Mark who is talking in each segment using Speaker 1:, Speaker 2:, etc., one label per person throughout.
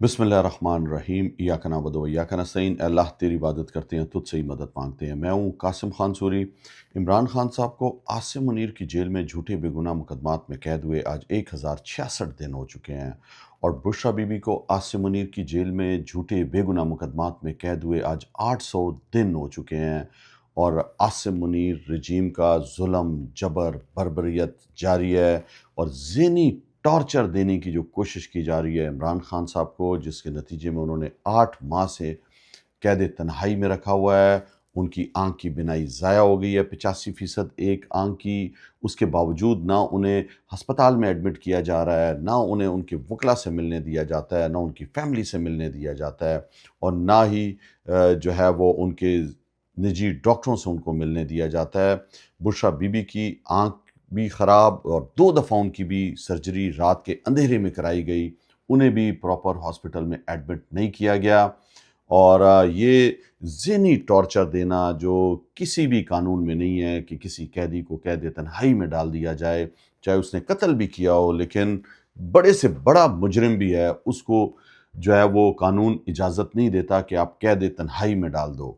Speaker 1: बिस्मिल्लाहिर्रहमानिर्रहीम इय्याका नअबुदु व इय्याका नस्तईन। अल्लाह तेरी इबादत करते हैं, तुझसे ही मदद मांगते हैं। मैं हूँ कासिम खान सूरी। इमरान खान साहब को आसिम मुनीर की जेल में झूठे बेगुनाह मुकदमात में कैद हुए आज 1066 दिन हो चुके हैं, और बुशरा बीबी को आसिम मुनीर की जेल में झूठे बेगुनाह मुकदमात में कैद हुए आज 800 दिन हो चुके हैं। और आसिम मुनीर रजीम का जुल्म, जबर, बर्बरियत जारी है, और ज़हनी टॉर्चर देने की जो कोशिश की जा रही है इमरान खान साहब को, जिसके नतीजे में उन्होंने 8 माह से कैद तन्हाई में रखा हुआ है। उनकी आँख की बिनाई ज़ाया हो गई है 85% एक आँख की। उसके बावजूद ना उन्हें हस्पताल में एडमिट किया जा रहा है, ना उन्हें उनके वकला से मिलने दिया जाता है, ना उनकी फैमिली से मिलने दिया जाता है, और ना ही जो है वो उनके निजी डॉक्टरों से उनको मिलने दिया जाता है। बुशरा बीबी की आँख भी ख़राब, और 2 दफ़ा उनकी भी सर्जरी रात के अंधेरे में कराई गई, उन्हें भी प्रॉपर हॉस्पिटल में एडमिट नहीं किया गया। और ये ज़हनी टॉर्चर देना जो किसी भी कानून में नहीं है कि किसी कैदी को कैद तन्हाई में डाल दिया जाए, चाहे उसने कत्ल भी किया हो, लेकिन बड़े से बड़ा मुजरिम भी है, उसको जो है वो कानून इजाज़त नहीं देता कि आप कैद तन्हाई में डाल दो।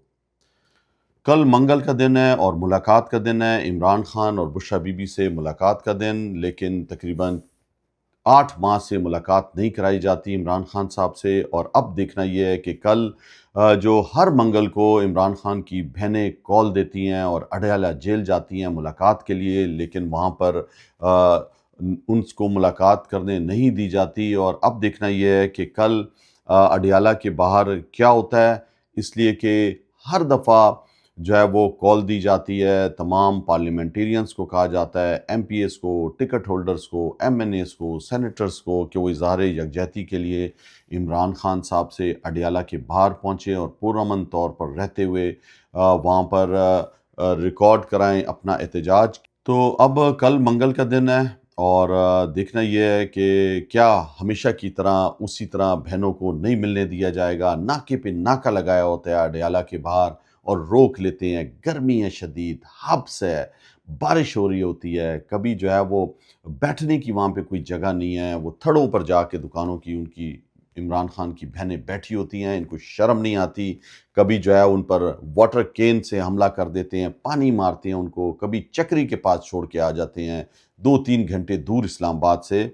Speaker 1: कल मंगल का दिन है और मुलाकात का दिन है, इमरान खान और बुशरा बीबी से मुलाकात का दिन, लेकिन तकरीबन 8 माह से मुलाकात नहीं कराई जाती इमरान खान साहब से। और अब देखना ये है कि कल जो हर मंगल को इमरान खान की बहनें कॉल देती हैं और अडयाला जेल जाती हैं मुलाकात के लिए, लेकिन वहाँ पर उनको मुलाकात करने नहीं दी जाती। और अब देखना ये है कि कल अडयाला के बाहर क्या होता है, इसलिए कि हर दफ़ा जो है वो कॉल दी जाती है, तमाम पार्लियामेंटेरियंस को कहा जाता है, एमपीएस को, टिकट होल्डर्स को, एमएनएस को, सेनेटर्स को, कि वो इज़हार यकजहती के लिए इमरान खान साहब से अडयाला के बाहर पहुँचें और पुरअमन तौर पर रहते हुए वहाँ पर रिकॉर्ड कराएं अपना एहतजाज। तो अब कल मंगल का दिन है, और देखना ये है कि क्या हमेशा की तरह उसी तरह बहनों को नहीं मिलने दिया जाएगा। नाके पे नाका लगाया होता है अडयाला के बाहर, और रोक लेते हैं। गर्मी है शदीद, हब्स है, बारिश हो रही होती है, कभी जो है वो बैठने की वहाँ पे कोई जगह नहीं है, वो थड़ों पर जाके दुकानों की उनकी इमरान खान की बहनें बैठी होती हैं, इनको शर्म नहीं आती। कभी जो है उन पर वाटर केन से हमला कर देते हैं, पानी मारते हैं उनको, कभी चक्री के पास छोड़ के आ जाते हैं 2-3 घंटे दूर इस्लामाबाद से।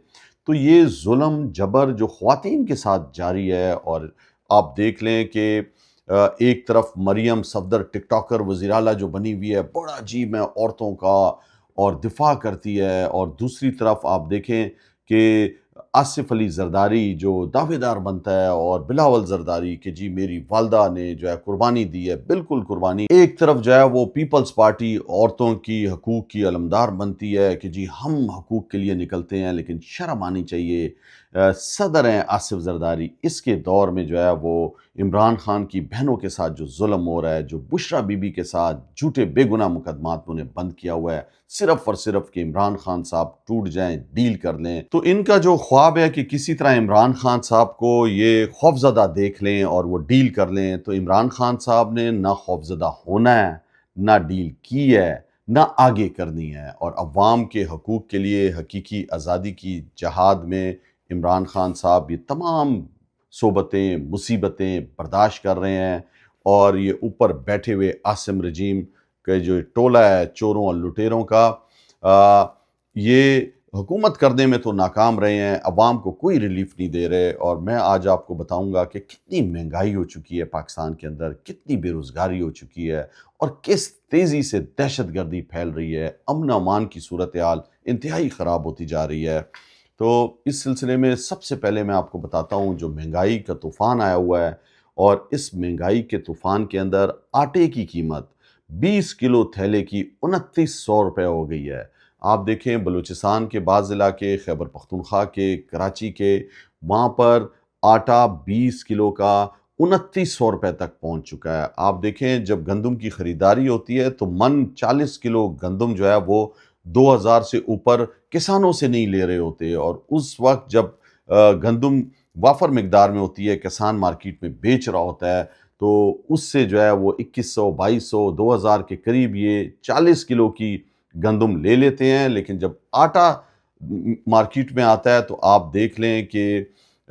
Speaker 1: तो ये जुल्म जबर जो ख़वातीन के साथ जारी है, और आप देख लें कि एक तरफ मरियम सफदर टिकटॉकर वज़ीर आला जो बनी हुई है, बड़ा अजीब है औरतों का, और दिफा करती है, और दूसरी तरफ आप देखें कि आसिफ अली जरदारी जो दावेदार बनता है, और बिलावल जरदारी कि जी मेरी वालदा ने जो है कुर्बानी दी है, बिल्कुल कुर्बानी। एक तरफ जो है वो पीपल्स पार्टी औरतों की हकूक़ की अलमदार बनती है कि जी हम हकूक़ के लिए निकलते हैं, लेकिन शर्म आनी चाहिए। सदर हैं आसिफ जरदारी, इसके दौर में जो है वो इमरान खान की बहनों के साथ जो जुल्म हो रहा है, जो बुशरा बीबी के साथ झूठे बेगुनाह मुकदमात में उन्हें बंद किया हुआ है, सिर्फ और सिर्फ कि इमरान खान साहब टूट जाएं, डील कर लें। तो इनका जो ख्वाब है कि किसी तरह इमरान खान साहब को ये खौफजदा देख लें और वो डील कर लें, तो इमरान खान साहब ने ना खौफजदा होना है, ना डील की है, ना आगे करनी है। और अवाम के हकूक़ के लिए हकीकी आज़ादी की जहाद में इमरान खान साहब ये तमाम सोबतें, मुसीबतें बर्दाश्त कर रहे हैं, और ये ऊपर बैठे हुए आसिम रजीम के जो टोला है चोरों और लुटेरों का, ये हुकूमत करने में तो नाकाम रहे हैं, अवाम को कोई रिलीफ नहीं दे रहे। और मैं आज आपको बताऊंगा कि कितनी महंगाई हो चुकी है पाकिस्तान के अंदर, कितनी बेरोज़गारी हो चुकी है, और किस तेज़ी से दहशतगर्दी फैल रही है, अमन अमान की सूरत हाल इंतहाई ख़राब होती जा रही है। तो इस सिलसिले में सबसे पहले मैं आपको बताता हूँ जो महंगाई का तूफ़ान आया हुआ है, और इस महंगाई के तूफ़ान के अंदर आटे की कीमत 20 किलो थैले की 2900 रुपये हो गई है। आप देखें बलूचिस्तान के बाज़ इलाके, खैबर पख्तूनख्वा के, कराची के, वहाँ पर आटा 20 किलो का 2900 रुपये तक पहुँच चुका है। आप देखें जब गंदम की ख़रीदारी होती है तो मन 40 किलो गंदम जो है वो 2000 से ऊपर किसानों से नहीं ले रहे होते, और उस वक्त जब गंदम वाफर मिकदार में होती है, किसान मार्केट में बेच रहा होता है, तो उससे जो है वो 2100, 2200, 2000 के करीब ये 40 किलो की गंदम ले लेते हैं। लेकिन जब आटा मार्केट में आता है तो आप देख लें कि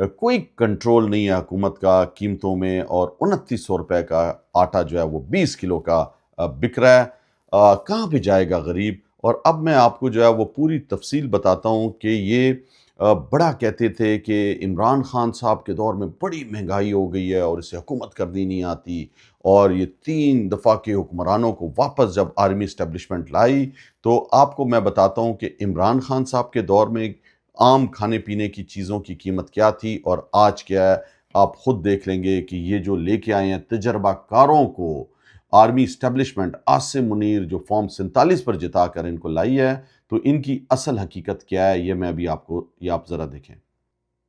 Speaker 1: कोई कंट्रोल नहीं है हुकूमत का कीमतों में, और 2900 रुपए का आटा जो है वो 20 किलो का बिक रहा है। कहाँ पे जाएगा गरीब? और अब मैं आपको जो है वो पूरी तफसील बताता हूँ कि ये बड़ा कहते थे कि इमरान खान साहब के दौर में बड़ी महंगाई हो गई है और इसे हुकूमत करनी नहीं आती, और ये 3 दफ़ा के हुक्मरानों को वापस जब आर्मी इस्टेब्लिशमेंट लाई, तो आपको मैं बताता हूँ कि इमरान खान साहब के दौर में आम खाने पीने की चीज़ों की कीमत क्या थी और आज क्या है। आप खुद देख लेंगे कि ये जो लेके आए हैं तजर्बाकारों को आर्मी इस्टेब्लिशमेंट, आसिम मुनीर जो फॉर्म 47 पर जिता कर इनको लाई है, तो इनकी असल हकीकत क्या है ये मैं अभी आपको, ये आप ज़रा देखें।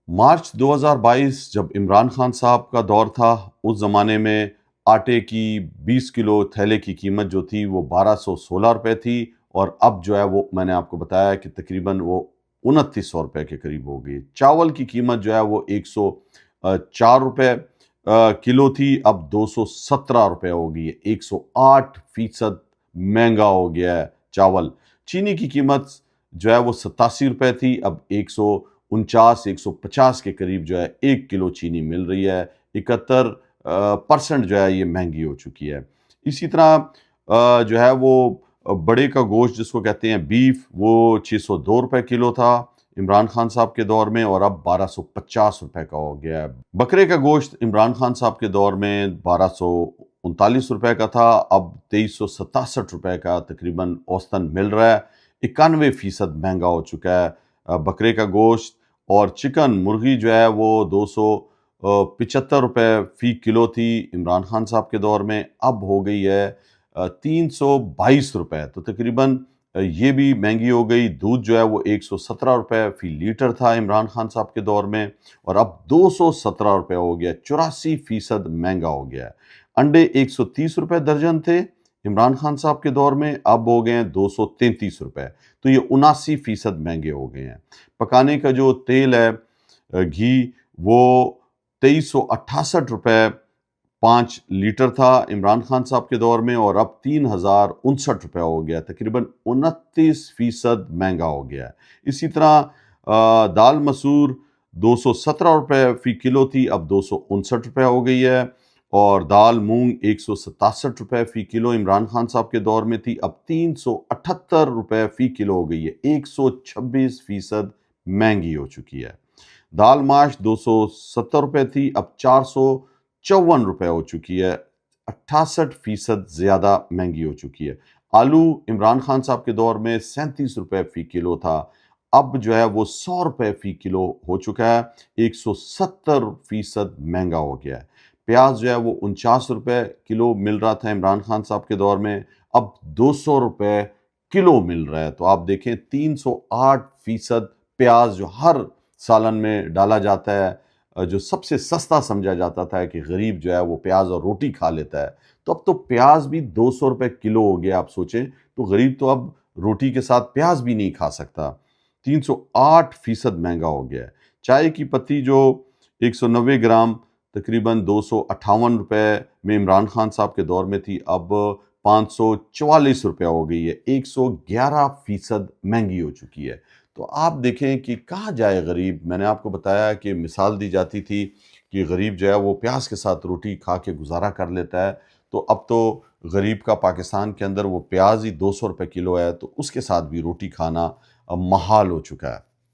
Speaker 1: मार्च 2022 जब इमरान खान साहब का दौर था, उस ज़माने में आटे की 20 किलो थैले की कीमत जो थी वो 1216 रुपए थी, और अब जो है वो मैंने आपको बताया कि तकरीबन वो 2900 रुपए के करीब हो गई। चावल की कीमत जो है वो 104 रुपए किलो थी, अब 217 रुपए हो गई है। 108% महंगा हो गया है चावल। चीनी की कीमत जो है वो 87 रुपए थी, अब 149-150 के करीब जो है 1 किलो चीनी मिल रही है। 71% जो है ये महंगी हो चुकी है। इसी तरह जो है वो बड़े का गोश्त जिसको कहते हैं बीफ, वो 602 रुपए किलो था इमरान खान साहब के दौर में, और अब 1250 रुपए का हो गया है। बकरे का गोश्त इमरान खान साहब के दौर में 1239 रुपए का था, अब 2367 रुपए का तकरीबन औसतन मिल रहा है। 91% महंगा हो चुका है बकरे का गोश्त। और चिकन मुर्गी जो है वो 275 रुपए फी किलो थी इमरान खान साहब के दौर में, अब हो गई है 322 रुपए, तो तकरीबन ये भी महंगी हो गई। दूध जो है वो 117 रुपए फी लीटर था इमरान खान साहब के दौर में, और अब 217 रुपए हो गया। 84% महंगा हो गया है। अंडे 130 रुपए दर्जन थे इमरान खान साहब के दौर में, अब हो गए हैं 233 रुपए, तो ये 79% महंगे हो गए हैं। पकाने का जो तेल है घी, वो 2368 रुपए 5 लीटर था इमरान खान साहब के दौर में, और अब 3059 रुपये हो गया, तकरीबन 29% महंगा हो गया है। इसी तरह दाल मसूर 217 रुपये फी किलो थी, अब 259 रुपये हो गई है। और दाल मूंग 167 रुपये फी किलो इमरान खान साहब के दौर में थी, अब 378 रुपये फी किलो हो गई है। 126% महंगी हो चुकी है। दाल माश 270 रुपये थी, अब 454 रुपये हो चुकी है। 68% ज़्यादा महंगी हो चुकी है। आलू इमरान खान साहब के दौर में 37 रुपये फी किलो था, अब जो है वो 100 रुपये फी किलो हो चुका है। 170% महंगा हो गया है। प्याज जो है वो 49 रुपये किलो मिल रहा था इमरान खान साहब के दौर में, अब 200 रुपये किलो मिल रहा है। तो आप देखें 308% प्याज जो हर सालन में डाला जाता है, जो सबसे सस्ता समझा जाता था कि गरीब जो है वो प्याज और रोटी खा लेता है, तो अब तो प्याज भी 200 रुपये किलो हो गया। आप सोचें तो गरीब तो अब रोटी के साथ प्याज भी नहीं खा सकता। 308% महंगा हो गया है। चाय की पत्ती जो 190 ग्राम तकरीबन 258 रुपये में इमरान खान साहब के दौर में थी, अब 544 रुपये हो गई है। 111% महंगी हो चुकी है। तो आप देखें कि कहाँ जाए गरीब। मैंने आपको बताया कि मिसाल दी जाती थी कि गरीब जो है वो प्याज के साथ रोटी खा के गुजारा कर लेता है, तो अब तो गरीब का पाकिस्तान के अंदर वो प्याज ही 200 रुपये किलो है, तो उसके साथ भी रोटी खाना अब महाल हो चुका है।